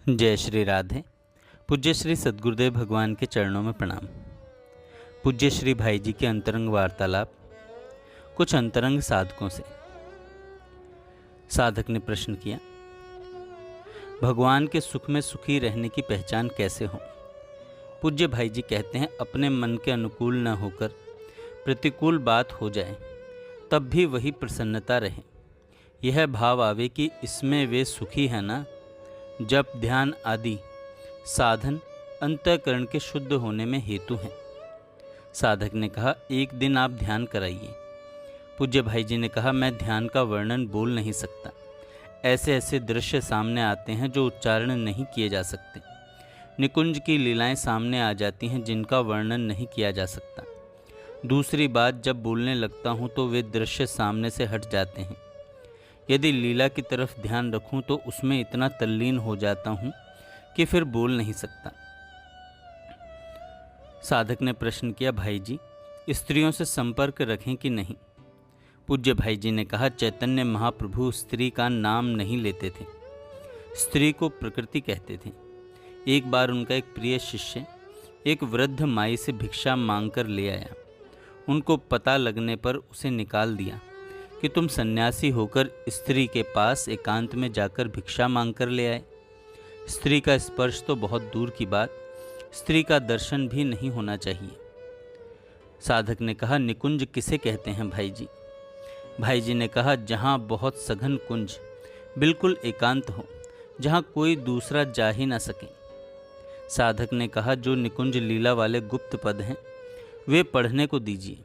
जय श्री राधे। पूज्य श्री सद्गुरुदेव भगवान के चरणों में प्रणाम। पूज्य श्री भाई जी के अंतरंग वार्तालाप कुछ अंतरंग साधकों से। साधक ने प्रश्न किया, भगवान के सुख में सुखी रहने की पहचान कैसे हो? पूज्य भाई जी कहते हैं, अपने मन के अनुकूल न होकर प्रतिकूल बात हो जाए तब भी वही प्रसन्नता रहे। यह भाव आवे कि इसमें वे सुखी हैं ना। जप ध्यान आदि साधन अंतःकरण के शुद्ध होने में हेतु हैं। साधक ने कहा, एक दिन आप ध्यान कराइए। पूज्य भाई जी ने कहा, मैं ध्यान का वर्णन बोल नहीं सकता। ऐसे ऐसे दृश्य सामने आते हैं जो उच्चारण नहीं किए जा सकते। निकुंज की लीलाएं सामने आ जाती हैं जिनका वर्णन नहीं किया जा सकता। दूसरी बात, जब बोलने लगता हूँ तो वे दृश्य सामने से हट जाते हैं। यदि लीला की तरफ ध्यान रखूं तो उसमें इतना तल्लीन हो जाता हूं कि फिर बोल नहीं सकता। साधक ने प्रश्न किया, भाई जी स्त्रियों से संपर्क रखें कि नहीं? पूज्य भाई जी ने कहा, चैतन्य महाप्रभु स्त्री का नाम नहीं लेते थे, स्त्री को प्रकृति कहते थे। एक बार उनका एक प्रिय शिष्य एक वृद्ध माई से भिक्षा मांगकर ले आया। उनको पता लगने पर उसे निकाल दिया कि तुम सन्यासी होकर स्त्री के पास एकांत में जाकर भिक्षा मांग कर ले आए। स्त्री का स्पर्श तो बहुत दूर की बात, स्त्री का दर्शन भी नहीं होना चाहिए। साधक ने कहा, निकुंज किसे कहते हैं भाई जी? भाई जी ने कहा, जहाँ बहुत सघन कुंज बिल्कुल एकांत हो, जहाँ कोई दूसरा जा ही ना सके। साधक ने कहा, जो निकुंज लीला वाले गुप्त पद हैं वे पढ़ने को दीजिए।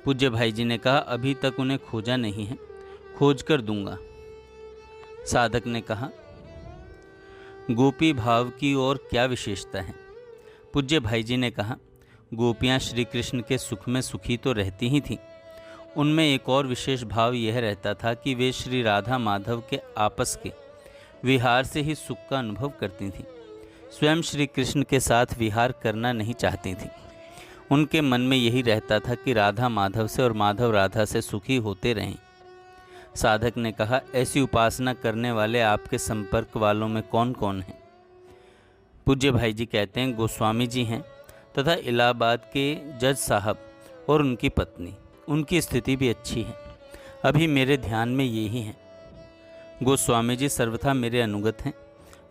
पूज्य भाई जी ने कहा, अभी तक उन्हें खोजा नहीं है, खोज कर दूंगा। साधक ने कहा, गोपी भाव की और क्या विशेषता है? पूज्य भाई जी ने कहा, गोपियाँ श्री कृष्ण के सुख में सुखी तो रहती ही थीं, उनमें एक और विशेष भाव यह रहता था कि वे श्री राधा माधव के आपस के विहार से ही सुख का अनुभव करती थीं। स्वयं श्री कृष्ण के साथ विहार करना नहीं चाहती थीं। उनके मन में यही रहता था कि राधा माधव से और माधव राधा से सुखी होते रहें। साधक ने कहा, ऐसी उपासना करने वाले आपके संपर्क वालों में कौन कौन हैं? पूज्य भाई जी कहते हैं, गोस्वामी जी हैं तथा इलाहाबाद के जज साहब और उनकी पत्नी। उनकी स्थिति भी अच्छी है, अभी मेरे ध्यान में यही हैं। गोस्वामी जी सर्वथा मेरे अनुगत हैं,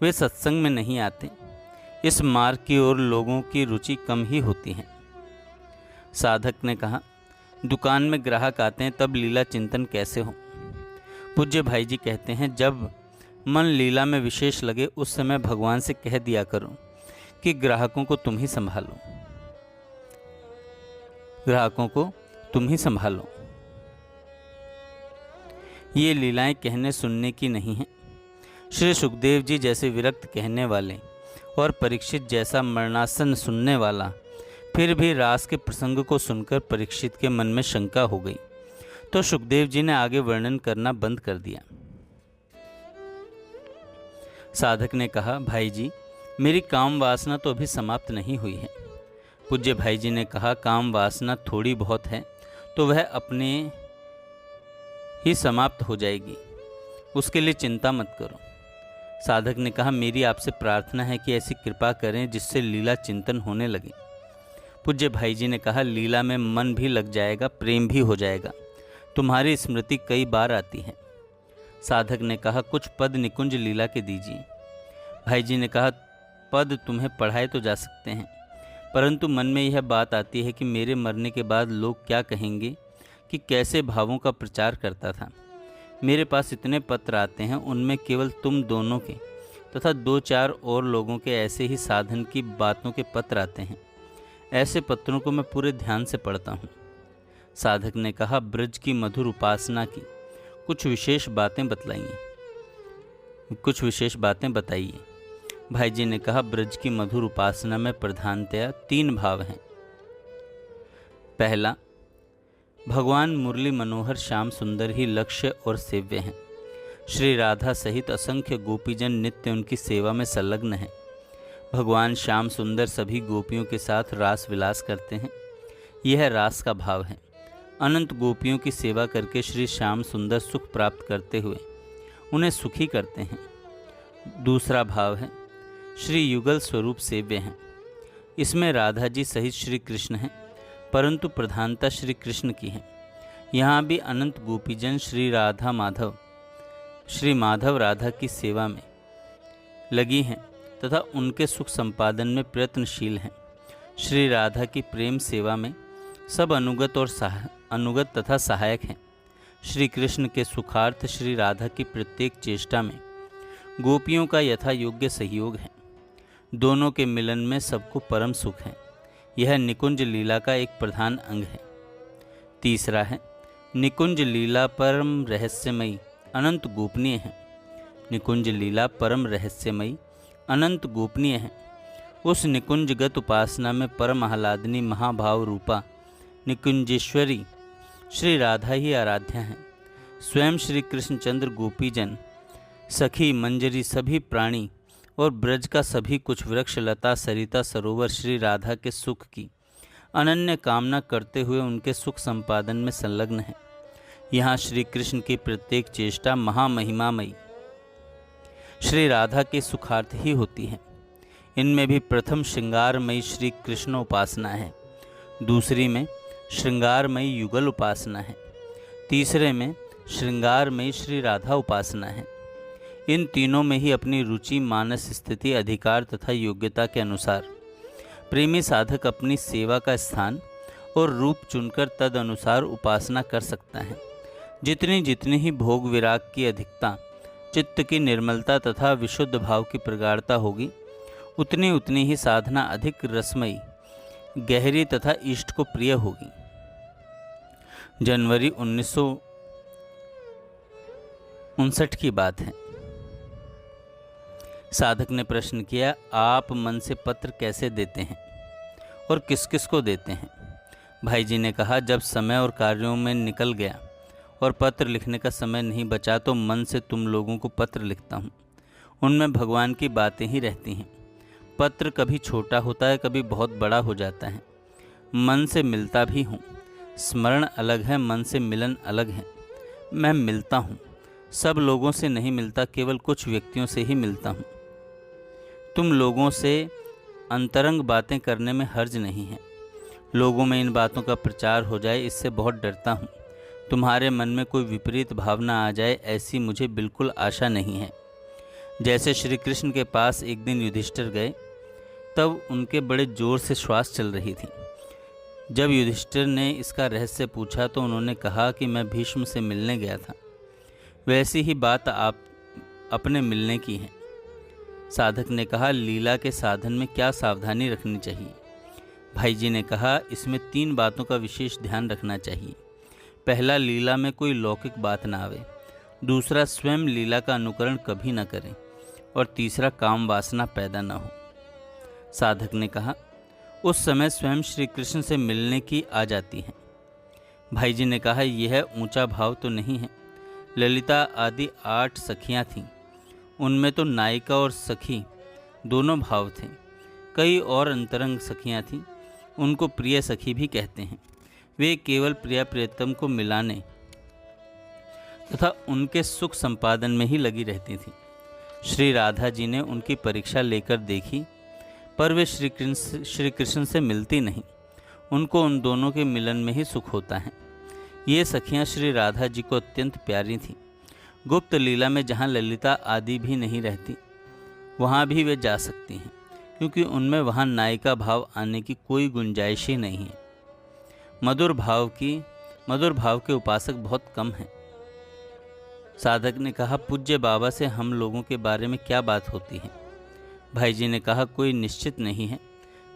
वे सत्संग में नहीं आते। इस मार्ग की ओर लोगों की रुचि कम ही होती है। साधक ने कहा, दुकान में ग्राहक आते हैं तब लीला चिंतन कैसे हो? पूज्य भाई जी कहते हैं, जब मन लीला में विशेष लगे उस समय भगवान से कह दिया करो कि ग्राहकों को तुम ही संभालो, ग्राहकों को तुम ही संभालो। ये लीलाएं कहने सुनने की नहीं हैं। श्री सुखदेव जी जैसे विरक्त कहने वाले और परीक्षित जैसा मरणासन सुनने वाला, फिर भी रास के प्रसंग को सुनकर परीक्षित के मन में शंका हो गई तो सुखदेव जी ने आगे वर्णन करना बंद कर दिया। साधक ने कहा, भाई जी मेरी काम वासना तो अभी समाप्त नहीं हुई है। पूज्य भाई जी ने कहा, काम वासना थोड़ी बहुत है तो वह अपने ही समाप्त हो जाएगी, उसके लिए चिंता मत करो। साधक ने कहा, मेरी आपसे प्रार्थना है कि ऐसी कृपा करें जिससे लीला चिंतन होने लगे। पूज्य भाई जी ने कहा, लीला में मन भी लग जाएगा, प्रेम भी हो जाएगा, तुम्हारी स्मृति कई बार आती है। साधक ने कहा, कुछ पद निकुंज लीला के दीजिए। भाई जी ने कहा, पद तुम्हें पढ़ाए तो जा सकते हैं, परंतु मन में यह बात आती है कि मेरे मरने के बाद लोग क्या कहेंगे कि कैसे भावों का प्रचार करता था। मेरे पास इतने पत्र आते हैं, उनमें केवल तुम दोनों के तथा दो चार और लोगों के ऐसे ही साधन की बातों के पत्र आते हैं। ऐसे पत्रों को मैं पूरे ध्यान से पढ़ता हूँ। साधक ने कहा, ब्रज की मधुर उपासना की कुछ विशेष बातें बताइए। भाई जी ने कहा, ब्रज की मधुर उपासना में प्रधानतया 3 भाव हैं। पहला, भगवान मुरली मनोहर श्याम सुंदर ही लक्ष्य और सेव्य हैं। श्री राधा सहित असंख्य गोपीजन नित्य उनकी सेवा में संलग्न हैं। भगवान श्याम सुंदर सभी गोपियों के साथ रास विलास करते हैं, यह रास का भाव है। अनंत गोपियों की सेवा करके श्री श्याम सुंदर सुख प्राप्त करते हुए उन्हें सुखी करते हैं। दूसरा भाव है श्री युगल स्वरूप सेव्य हैं। इसमें राधा जी सहित श्री कृष्ण हैं, परंतु प्रधानता श्री कृष्ण की है। यहाँ भी अनंत गोपीजन श्री माधव राधा की सेवा में लगी हैं तथा उनके सुख संपादन में प्रयत्नशील हैं। श्री राधा की प्रेम सेवा में सब अनुगत तथा सहायक हैं। श्री कृष्ण के सुखार्थ श्री राधा की प्रत्येक चेष्टा में गोपियों का यथा योग्य सहयोग है। दोनों के मिलन में सबको परम सुख है। यह निकुंज लीला का एक प्रधान अंग है। तीसरा है, निकुंज लीला परम रहस्यमयी अनंत गोपनीय है। निकुंज लीला परम रहस्यमयी अनंत गोपनीय है। उस निकुंजगत उपासना में परम आह्लादनी महाभाव रूपा निकुंजेश्वरी श्री राधा ही आराध्या हैं। स्वयं श्री कृष्णचंद्र गोपीजन सखी मंजरी सभी प्राणी और ब्रज का सभी कुछ वृक्ष लता सरिता सरोवर श्री राधा के सुख की अनन्य कामना करते हुए उनके सुख संपादन में संलग्न है। यहाँ श्री कृष्ण की प्रत्येक चेष्टा महामहिमामयी श्री राधा के सुखार्थ ही होती है। इनमें भी प्रथम श्रृंगारमयी श्री कृष्ण उपासना है, दूसरी में श्रृंगारमयी युगल उपासना है, तीसरे में श्रृंगारमयी श्री राधा उपासना है। इन तीनों में ही अपनी रुचि, मानस स्थिति, अधिकार तथा योग्यता के अनुसार प्रेमी साधक अपनी सेवा का स्थान और रूप चुनकर तद अनुसार उपासना कर सकता है। जितनी जितनी ही भोग विराग की अधिकता, चित्त की निर्मलता तथा विशुद्ध भाव की प्रगाढ़ता होगी, उतनी उतनी ही साधना अधिक रसमयी, गहरी तथा इष्ट को प्रिय होगी। जनवरी 1959 की बात है। साधक ने प्रश्न किया, आप मन से पत्र कैसे देते हैं और किस किस को देते हैं? भाई जी ने कहा, जब समय और कार्यों में निकल गया और पत्र लिखने का समय नहीं बचा तो मन से तुम लोगों को पत्र लिखता हूँ। उनमें भगवान की बातें ही रहती हैं। पत्र कभी छोटा होता है, कभी बहुत बड़ा हो जाता है। मन से मिलता भी हूँ। स्मरण अलग है, मन से मिलन अलग है। मैं मिलता हूँ, सब लोगों से नहीं मिलता, केवल कुछ व्यक्तियों से ही मिलता हूँ। तुम लोगों से अंतरंग बातें करने में हर्ज नहीं है। लोगों में इन बातों का प्रचार हो जाए, इससे बहुत डरता हूँ। तुम्हारे मन में कोई विपरीत भावना आ जाए, ऐसी मुझे बिल्कुल आशा नहीं है। जैसे श्री कृष्ण के पास एक दिन युधिष्ठिर गए, तब उनके बड़े जोर से श्वास चल रही थी। जब युधिष्ठिर ने इसका रहस्य पूछा तो उन्होंने कहा कि मैं भीष्म से मिलने गया था। वैसी ही बात आप अपने मिलने की है। साधक ने कहा, लीला के साधन में क्या सावधानी रखनी चाहिए? भाई जी ने कहा, इसमें 3 बातों का विशेष ध्यान रखना चाहिए। पहला, लीला में कोई लौकिक बात ना आवे। दूसरा, स्वयं लीला का अनुकरण कभी न करें। और तीसरा, काम वासना पैदा न हो। साधक ने कहा, उस समय स्वयं श्री कृष्ण से मिलने की आ जाती है। भाई जी ने कहा, यह ऊंचा भाव तो नहीं है। ललिता आदि 8 सखियां थीं, उनमें तो नायिका और सखी दोनों भाव थे। कई और अंतरंग सखियां थीं, उनको प्रिय सखी भी कहते हैं। वे केवल प्रिया प्रियतम को मिलाने तथा उनके सुख संपादन में ही लगी रहती थीं। श्री राधा जी ने उनकी परीक्षा लेकर देखी, पर वे श्री कृष्ण से मिलती नहीं। उनको उन दोनों के मिलन में ही सुख होता है। ये सखियां श्री राधा जी को अत्यंत प्यारी थीं। गुप्त लीला में जहाँ ललिता आदि भी नहीं रहती, वहाँ भी वे जा सकती हैं, क्योंकि उनमें वहाँ नायिका भाव आने की कोई गुंजाइश ही नहीं है। मधुर भाव के उपासक बहुत कम हैं। साधक ने कहा, पूज्य बाबा से हम लोगों के बारे में क्या बात होती है? भाई जी ने कहा, कोई निश्चित नहीं है,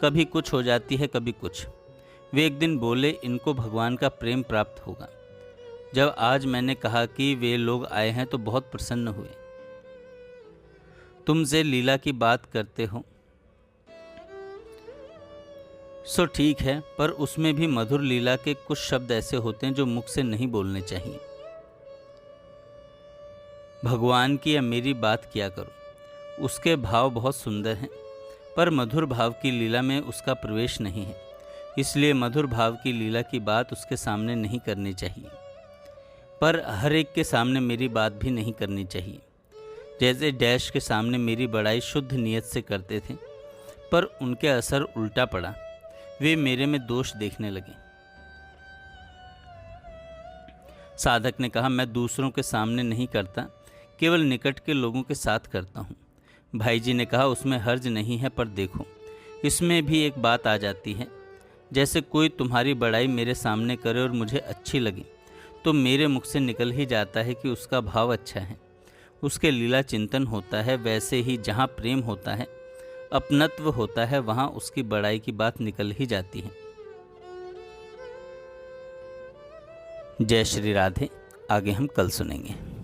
कभी कुछ हो जाती है, कभी कुछ। वे एक दिन बोले, इनको भगवान का प्रेम प्राप्त होगा। जब आज मैंने कहा कि वे लोग आए हैं तो बहुत प्रसन्न हुए। तुमसे लीला की बात करते हो सो ठीक है, पर उसमें भी मधुर लीला के कुछ शब्द ऐसे होते हैं जो मुख से नहीं बोलने चाहिए। भगवान की या मेरी बात किया करो, उसके भाव बहुत सुंदर हैं, पर मधुर भाव की लीला में उसका प्रवेश नहीं है। इसलिए मधुर भाव की लीला की बात उसके सामने नहीं करनी चाहिए, पर हर एक के सामने मेरी बात भी नहीं करनी चाहिए। जैसे डैश के सामने मेरी बड़ाई शुद्ध नियत से करते थे, पर उनके असर उल्टा पड़ा। वे मेरे में दोष देखने लगे। साधक ने कहा, मैं दूसरों के सामने नहीं करता, केवल निकट के लोगों के साथ करता हूँ। भाई जी ने कहा, उसमें हर्ज नहीं है, पर देखो इसमें भी एक बात आ जाती है। जैसे कोई तुम्हारी बड़ाई मेरे सामने करे और मुझे अच्छी लगे, तो मेरे मुख से निकल ही जाता है कि उसका भाव अच्छा है, उसके लीला चिंतन होता है। वैसे ही जहाँ प्रेम होता है, अपनत्व होता है, वहाँ उसकी बड़ाई की बात निकल ही जाती है। जय श्री राधे। आगे हम कल सुनेंगे।